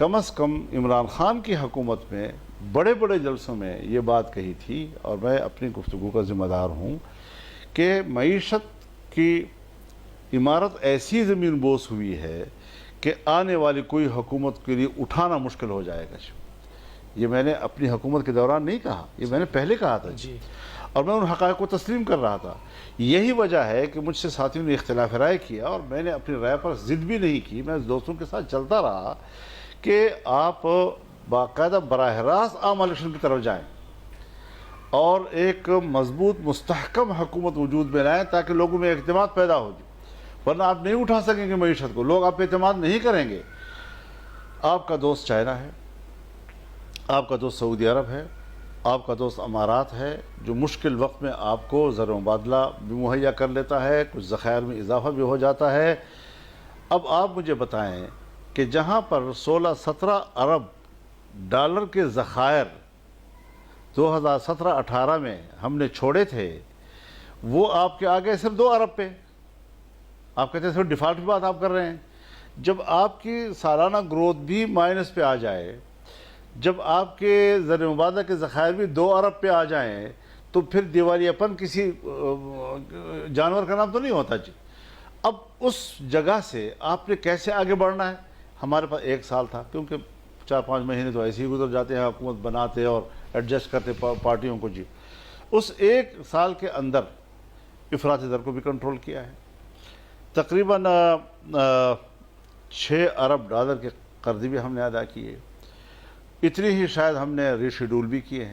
کم از کم عمران خان کی حکومت میں بڑے بڑے جلسوں میں یہ بات کہی تھی، اور میں اپنی گفتگو کا ذمہ دار ہوں، کہ معیشت کی عمارت ایسی زمین بوس ہوئی ہے کہ آنے والی کوئی حکومت کے لیے اٹھانا مشکل ہو جائے گا۔ یہ میں نے اپنی حکومت کے دوران نہیں کہا، یہ میں نے پہلے کہا تھا جی، اور میں ان حقائق کو تسلیم کر رہا تھا۔ یہی وجہ ہے کہ مجھ سے ساتھیوں نے اختلاف رائے کیا، اور میں نے اپنی رائے پر ضد بھی نہیں کی، میں دوستوں کے ساتھ چلتا رہا کہ آپ باقاعدہ براہ راست عام الیکشن کی طرف جائیں اور ایک مضبوط مستحکم حکومت وجود میں لائیں تاکہ لوگوں میں اعتماد پیدا ہو جائے، ورنہ آپ نہیں اٹھا سکیں گے معیشت کو، لوگ آپ پہ اعتماد نہیں کریں گے۔ آپ کا دوست چائنا ہے، آپ کا دوست سعودی عرب ہے، آپ کا دوست امارات ہے، جو مشکل وقت میں آپ کو زر مبادلہ بھی مہیا کر لیتا ہے، کچھ ذخائر میں اضافہ بھی ہو جاتا ہے۔ اب آپ مجھے بتائیں کہ جہاں پر 16-17 ارب ڈالر کے ذخائر 2017-18 میں ہم نے چھوڑے تھے، وہ آپ کے آگے صرف 2 ارب پہ۔ آپ کہتے ہیں صرف ڈیفالٹ کی بات آپ کر رہے ہیں۔ جب آپ کی سالانہ گروتھ بھی مائنس پہ آ جائے، جب آپ کے زر مبادلہ کے ذخائر بھی 2 ارب پہ آ جائیں، تو پھر دیوالیاپن کسی جانور کا نام تو نہیں ہوتا جی۔ اب اس جگہ سے آپ نے کیسے آگے بڑھنا ہے؟ ہمارے پاس 1 سال تھا، کیونکہ 4-5 مہینے تو ایسے ہی گزر جاتے ہیں حکومت بناتے اور ایڈجسٹ کرتے پارٹیوں کو جی۔ اس 1 سال کے اندر افراطی در کو بھی کنٹرول کیا ہے، تقریباً 6 ارب ڈالر کے قرضے بھی ہم نے ادا کیے، اتنی ہی شاید ہم نے ری شیڈول بھی کیے ہیں۔